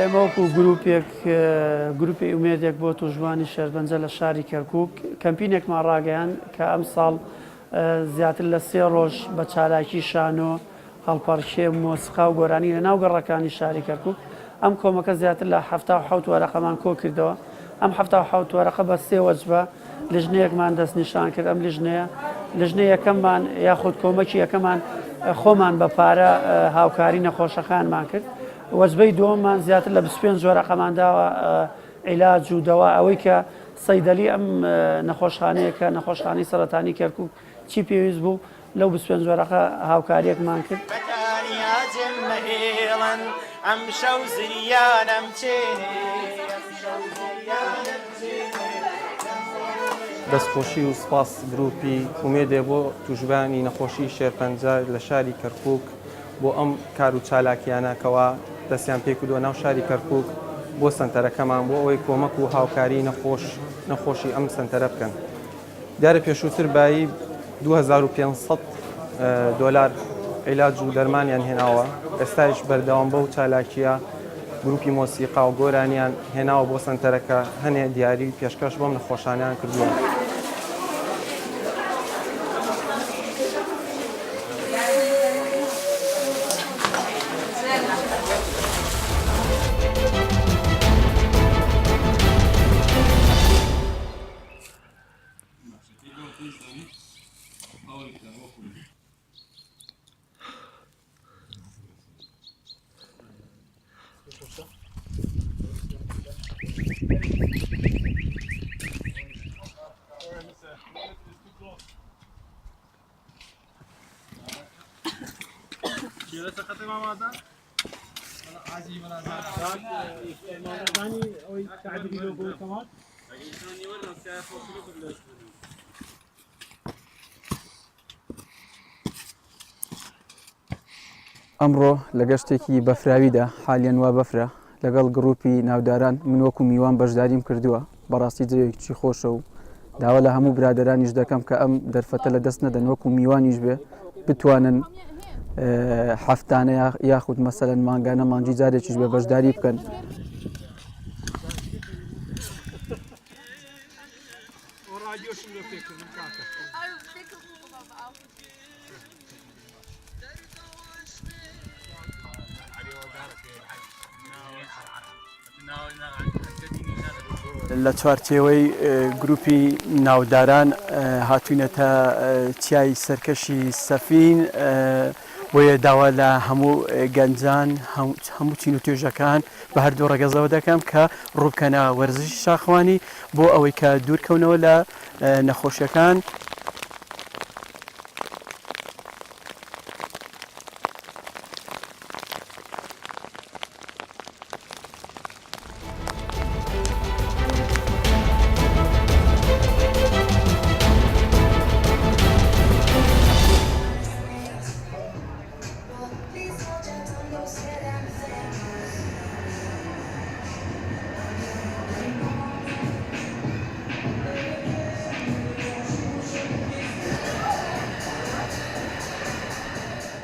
ئێمە وەکو گروپی ئومێدێک بۆ تووشبووانی شێرپەنجە لە شاری کەرکووک کەمپینێکمان ڕاگەیان کە ئەم ساڵ زیاتر لە 3 ڕۆژ بە چالاکی شانۆ هەڵپەڕکێ مۆسیقا و گۆرانی لە ناو گەڕەکانی شاری کەرکووک ئەم کۆمەکە زیاتر لە 77 وەرەقەمان کۆ کردەوە. ئەم 77 وەرەقە بە 3 وەجبە لیژنەیەکمان دەستنیشان کرد. ئەم لیژنە یەکەممان یاخود کۆمەکی یەکەمان خۆمان بە پارە هاوکاری نەخۆشەکانمان کرد. وەجبەی دووەممان زیاتر لە 25 وەرەقەمان داوە عیلاج و دەوا ئەوەی کە سەیدەلی ئەم نەخۆشخانەیە کە نەخۆشخانەی سەرەتانی کەرکووک چی پێویست بوو لەو 25 وەرەقە هاوکاریەکمان کرد. دەستخۆشی و سپاس گروپی ئومێدێ بۆ تووشبووانی نەخۆشی شێرپەنجە لە شاری کەرکووک بۆ ئەم کار و چالاکیانەکەوە دەستیان پێکردووە ناو شاری کەرکووک بۆ سنتەرەکەمان بۆ ئەوەی کۆمەک و هاوکاری نەخۆشی ئەم سنتەرە بکەن. دیارە پێشووتر بایی 2500 دۆلار عیلاج و دەرمانیان هێناوە. ئێستایش بەردەوام بەو چالاکیە گروپی مۆسیقا و گۆرانیان هێناوە بۆ سنتەرەکە هەنێ دیاری پێشکەش بۆم نەخۆشانیان کردووە. ئەمڕۆ لە گەشتێکی بەفراویدا حالیان وا بەفرە لەگەڵ گروپی ناوداران من وەکو میوان بەشداریم کردووە. بەڕاستی جێیەکی خۆشە و داوا لە هەموو برادرانیش دەکەم کە ئەم دەرفەتە لە دەست نەدەن وەکو میوانیش بێ بتوانن هەفتانە یاخود مەسەلەن مانگانە مانجی جارێکیش بێ بەشداری بکەن. لە چوارچێوەی گروپی ناوداران هاتوونەتە چیای سەرکەشی سەفین بۆیە داوا لە هەموو گەنجان هەموو چین و توێژەکان بە هەردوو ڕێگەزەوە دەکەم کە ڕووبکەنە وەرزشی شاخەوانی بۆ ئەوەی کە دوورکەونەوە لە نەخۆشیەکان.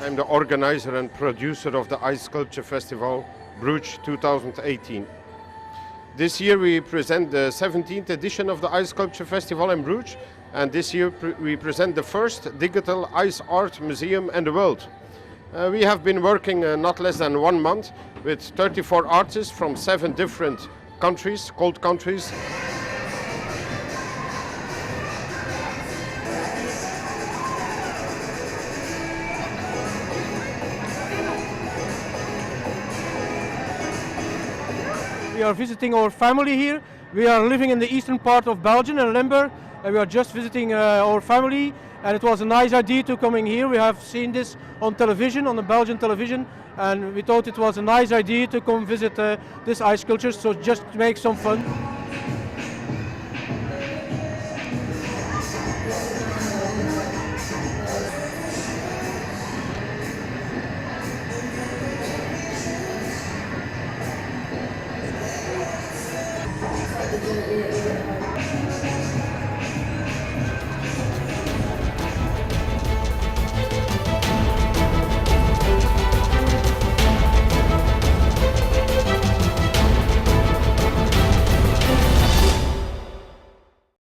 I'm the organizer and producer of the Ice Sculpture Festival, Brooch 2018. This year we present the 17th edition of the Ice Sculpture Festival in Brooch, and this year we present the first digital ice art museum in the world. We have been working not less than 1 month with 34 artists from 7 different countries, cold countries. We are visiting our family here. We are living in the eastern part of Belgium and Limburg, and we are just visiting our family, and it was a nice idea to coming here. We have seen this on television, on the Belgian television, and we thought it was a nice idea to come visit this ice sculpture, so just to make some fun.